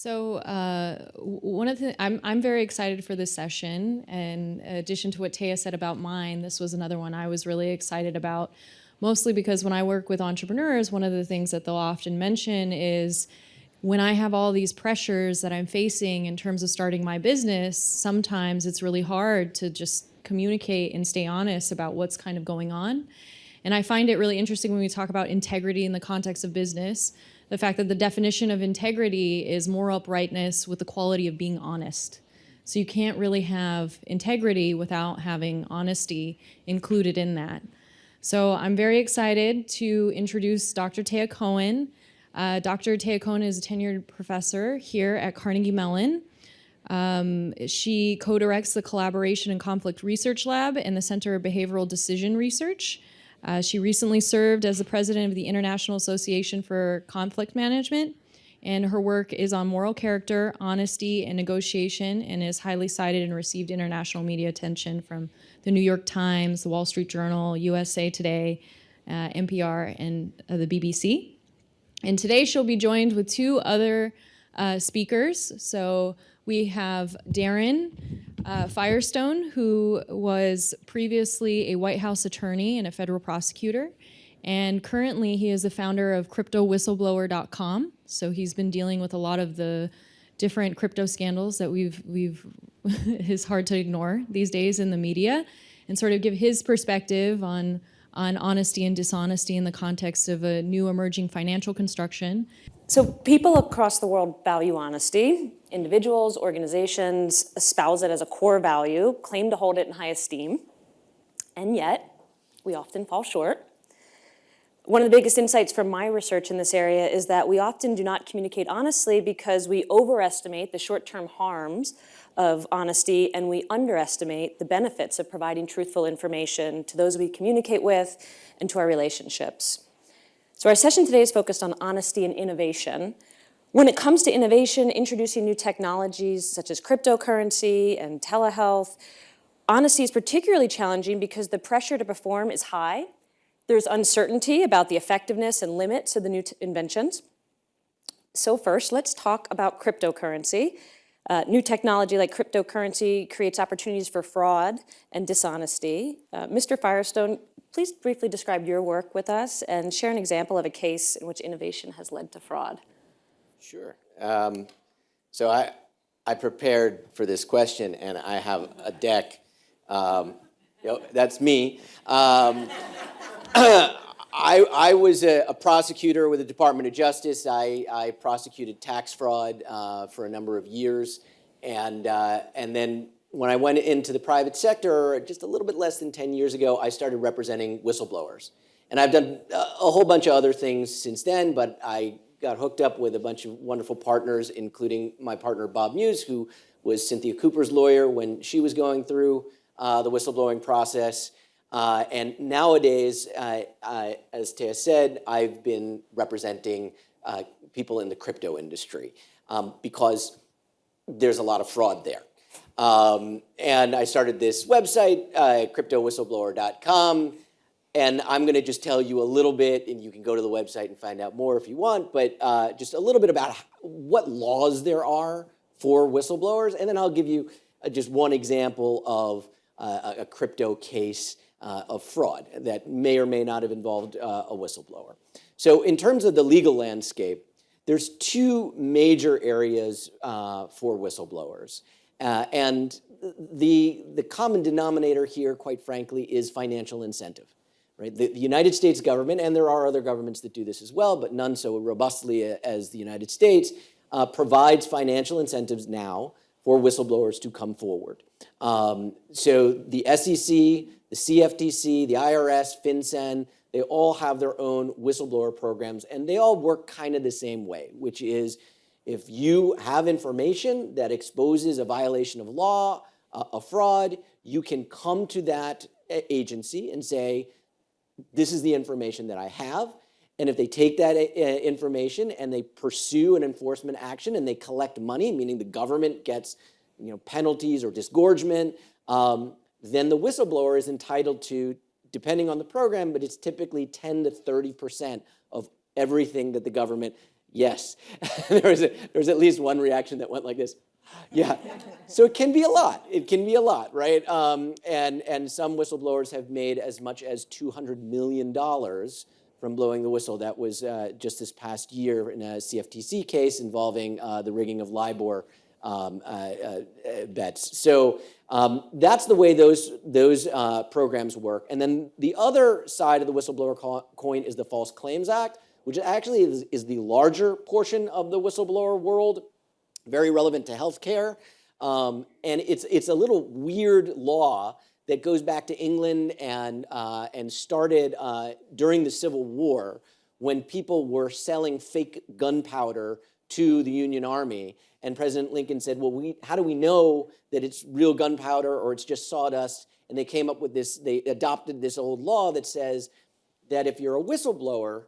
So one of the I'm very excited for this session, and in addition to what Taya said about mine, this was another one I was really excited about, mostly because when I work with entrepreneurs, one of the things that they'll often mention is when I have all these pressures that I'm facing in terms of starting my business, sometimes it's really hard to just communicate and stay honest about what's kind of going on. And I find it really interesting when we talk about integrity in the context of business, the fact that the definition of integrity is moral uprightness with the quality of being honest. So you can't really have integrity without having honesty included in that. So I'm very excited to introduce Dr. Taya Cohen. Dr. Taya Cohen is a tenured professor here at Carnegie Mellon. She co-directs the Collaboration and Conflict Research Lab and the Center of Behavioral Decision Research. She recently served as the president of the International Association for Conflict Management, and her work is on moral character, honesty, and negotiation, and is highly cited and received international media attention from the New York Times, the Wall Street Journal, USA Today, NPR, and the BBC. And today she'll be joined with two other speakers. So we have Daren Firestone, who was previously a White House attorney and a federal prosecutor. And currently he is the founder of cryptowhistleblowers.com. So he's been dealing with a lot of the different crypto scandals that we've is hard to ignore these days in the media, and sort of give his perspective on honesty and dishonesty in the context of a new emerging financial construction. So people across the world value honesty. Individuals, organizations espouse it as a core value, claim to hold it in high esteem, and yet we often fall short. One of the biggest insights from my research in this area is that we often do not communicate honestly because we overestimate the short-term harms of honesty and we underestimate the benefits of providing truthful information to those we communicate with and to our relationships. So our session today is focused on honesty and innovation. When it comes to innovation, introducing new technologies such as cryptocurrency and telehealth, honesty is particularly challenging because the pressure to perform is high. There's uncertainty about the effectiveness and limits of the new inventions. So first, let's talk about cryptocurrency. New technology like cryptocurrency creates opportunities for fraud and dishonesty. Mr. Firestone, please briefly describe your work with us and share an example of a case in which innovation has led to fraud. Sure. So I prepared for this question, and I have a deck. That's me. I was a prosecutor with the Department of Justice. I prosecuted tax fraud for a number of years, and then when I went into the private sector, just a little bit less than 10 years ago, I started representing whistleblowers. And I've done a whole bunch of other things since then, but I got hooked up with a bunch of wonderful partners, including my partner Bob Muse, who was Cynthia Cooper's lawyer when she was going through the whistleblowing process. And nowadays, as Taya said, I've been representing people in the crypto industry because there's a lot of fraud there. And I started this website, cryptowhistleblowers.com, and I'm going to just tell you a little bit, and you can go to the website and find out more if you want, but just a little bit about what laws there are for whistleblowers, and then I'll give you just one example of a crypto case of fraud that may or may not have involved a whistleblower. So in terms of the legal landscape, there's two major areas for whistleblowers. And the common denominator here, quite frankly, is financial incentive. Right? The United States government, and there are other governments that do this as well, but none so robustly as the United States, provides financial incentives now for whistleblowers to come forward. So the SEC, the CFTC, the IRS, FinCEN, they all have their own whistleblower programs, and they all work kind of the same way, which is if you have information that exposes a violation of law, a fraud, you can come to that agency and say, this is the information that I have. And if they take that information and they pursue an enforcement action and they collect money, meaning the government gets penalties or disgorgement, then the whistleblower is entitled to, depending on the program, but it's typically 10 to 30% of everything that the government Yes. there was at least one reaction that went like this. Yeah. So it can be a lot. It can be a lot, right? And some whistleblowers have made as much as $200 million from blowing the whistle. That was just this past year in a CFTC case involving the rigging of LIBOR bets. So that's the way those programs work. And then the other side of the whistleblower coin is the False Claims Act, which actually is the larger portion of the whistleblower world, very relevant to healthcare. And it's a little weird law that goes back to England and started during the Civil War when people were selling fake gunpowder to the Union Army. And President Lincoln said, well, how do we know that it's real gunpowder or it's just sawdust? And they came up with this, they adopted this old law that says that if you're a whistleblower,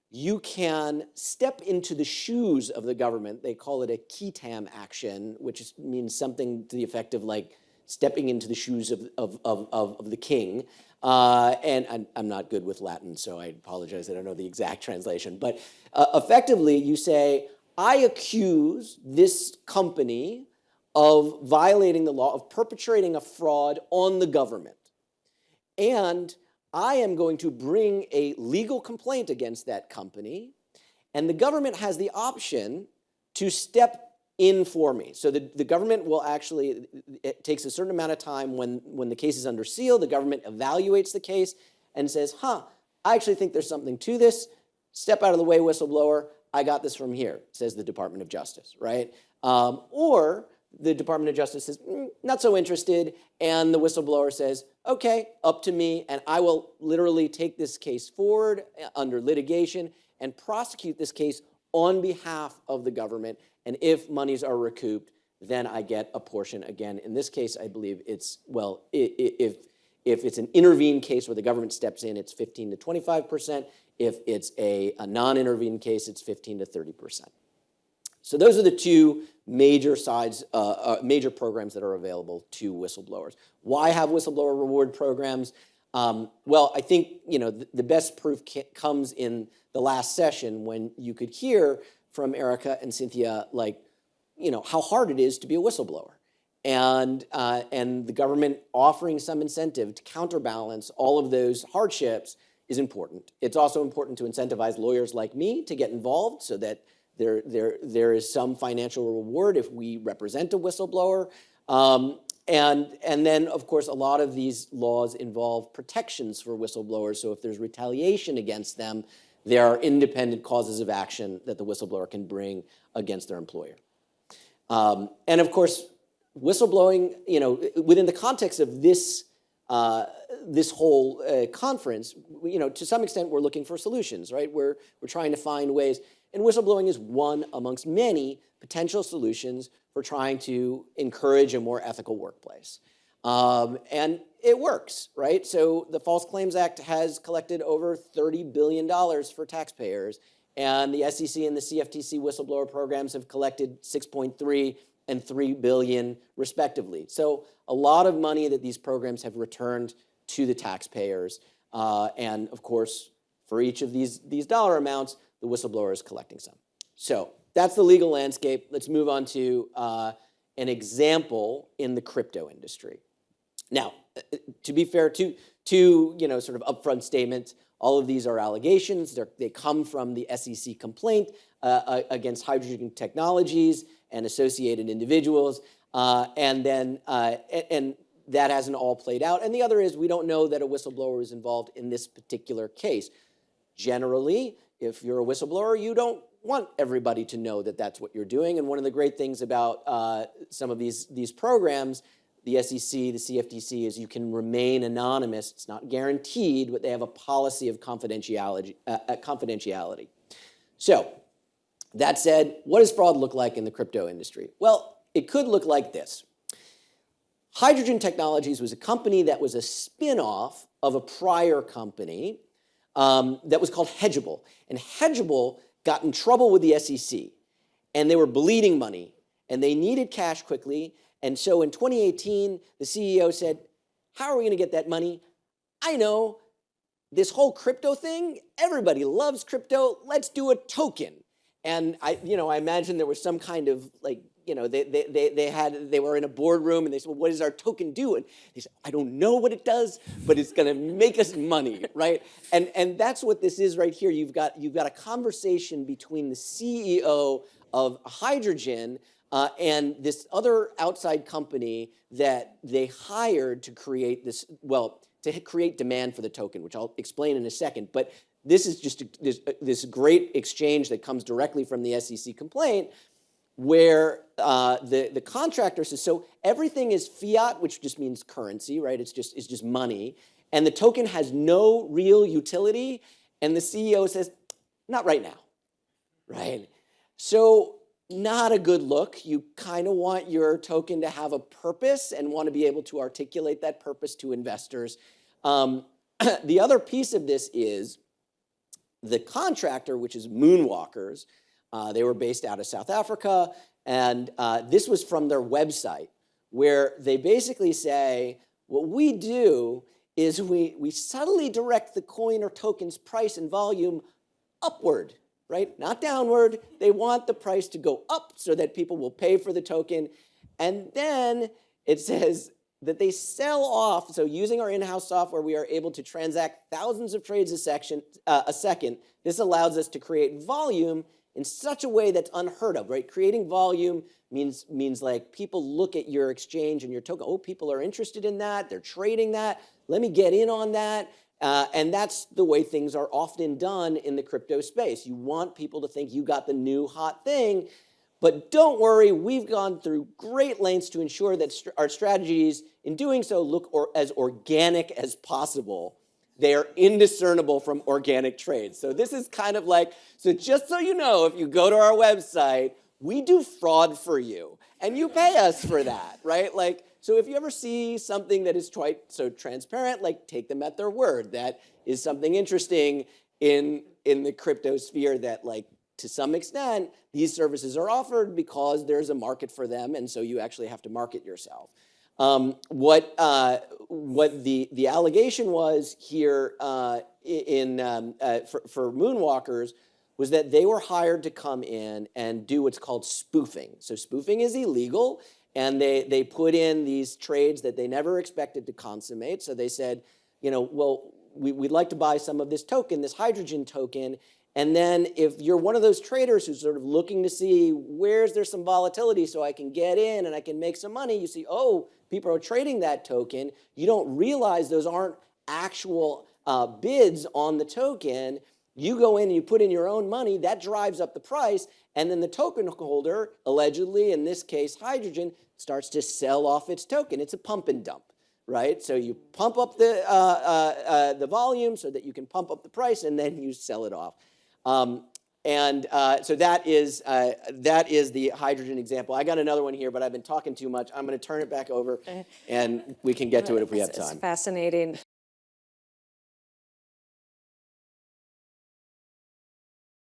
you can step into the shoes of the government. They call it a qui-tam action, which means something to the effect of like stepping into the shoes of the king. And I'm not good with Latin, so I apologize, I don't know the exact translation. But effectively, you say, I accuse this company of violating the law, of perpetrating a fraud on the government. And I am going to bring a legal complaint against that company, and the government has the option to step in for me. So the government will actually, it takes a certain amount of time when the case is under seal, the government evaluates the case and says, I actually think there's something to this. Step out of the way, whistleblower. I got this from here, says the Department of Justice, right? Or the Department of Justice says, not so interested, and the whistleblower says, okay, up to me, and I will literally take this case forward under litigation and prosecute this case on behalf of the government, and if monies are recouped, then I get a portion. Again, in this case, I believe it's, well, if it's an intervened case where the government steps in, it's 15 to 25%. If it's a non-intervened case, it's 15 to 30%. So those are the two major sides, major programs that are available to whistleblowers. Why have whistleblower reward programs? Well, I think the best proof comes in the last session when you could hear from Erika and Cynthia, how hard it is to be a whistleblower, and the government offering some incentive to counterbalance all of those hardships is important. It's also important to incentivize lawyers like me to get involved so that there is some financial reward if we represent a whistleblower. And then, of course, a lot of these laws involve protections for whistleblowers. So if there's retaliation against them, there are independent causes of action that the whistleblower can bring against their employer. And of course, whistleblowing, within the context of this whole conference, to some extent, we're looking for solutions, right? We're trying to find ways. And whistleblowing is one amongst many potential solutions for trying to encourage a more ethical workplace. And it works, right? So the False Claims Act has collected over $30 billion for taxpayers, and the SEC and the CFTC whistleblower programs have collected 6.3 and 3 billion respectively. So a lot of money that these programs have returned to the taxpayers. And of course, for each of these dollar amounts, the whistleblower is collecting some. So that's the legal landscape. Let's move on to an example in the crypto industry. Now, to be fair, two sort of upfront statements. All of these are allegations. They come from the SEC complaint against Hydrogen Technologies and associated individuals, and that hasn't all played out. And the other is we don't know that a whistleblower is involved in this particular case. Generally, if you're a whistleblower, you don't want everybody to know that that's what you're doing. And one of the great things about some of these programs, the SEC, the CFTC, is you can remain anonymous. It's not guaranteed, but they have a policy of confidentiality. So that said, what does fraud look like in the crypto industry? Well, it could look like this. Hydrogen Technologies was a company that was a spin-off of a prior company that was called Hedgeable. And Hedgeable got in trouble with the SEC, and they were bleeding money, and they needed cash quickly. And so in 2018, the CEO said, how are we going to get that money? I know, this whole crypto thing, everybody loves crypto. Let's do a token. And I imagine there was some kind of like, they were in a boardroom and they said, well, what does our token do? And they said, I don't know what it does, but it's going to make us money, right? And that's what this is right here. You've got a conversation between the CEO of hydrogen and this other outside company that they hired to create this, to create demand for the token, which I'll explain in a second. But this is just this great exchange that comes directly from the SEC complaint, where the contractor says, so everything is fiat, which just means currency, right? It's just money, and the token has no real utility. And the CEO says, not right now, right? So not a good look. You kind of want your token to have a purpose and want to be able to articulate that purpose to investors. The other piece of this is the contractor, which is Moonwalkers. They were based out of South Africa, and this was from their website, where they basically say, what we do is we subtly direct the coin or token's price and volume upward, right? Not downward. They want the price to go up so that people will pay for the token. And then it says that they sell off, so using our in-house software, we are able to transact thousands of trades a second. This allows us to create volume in such a way that's unheard of, right? Creating volume means like people look at your exchange and your token, oh, people are interested in that, they're trading that, let me get in on that. And that's the way things are often done in the crypto space. You want people to think you got the new hot thing, but don't worry, we've gone through great lengths to ensure that our strategies in doing so look as organic as possible. They are indiscernible from organic trades. So this is kind of like, so just so you know, if you go to our website, we do fraud for you, and you pay us for that, right? Like, so if you ever see something that is quite so transparent, like take them at their word. That is something interesting in the crypto sphere that, like, to some extent, these services are offered because there's a market for them, and so you actually have to market yourself. What the allegation was here for Moonwalkers was that they were hired to come in and do what's called spoofing. So spoofing is illegal, and they put in these trades that they never expected to consummate. So they said, well, we'd like to buy some of this token, this hydrogen token. And then if you're one of those traders who's sort of looking to see where's there some volatility so I can get in and I can make some money, you see, oh, people are trading that token. You don't realize those aren't actual bids on the token. You go in and you put in your own money, that drives up the price, and then the token holder, allegedly, in this case, hydrogen, starts to sell off its token. It's a pump and dump, right? So you pump up the volume so that you can pump up the price, and then you sell it off. So that is the hydrogen example. I got another one here, but I've been talking too much. I'm going to turn it back over, and we can get to it if we have time. It's fascinating.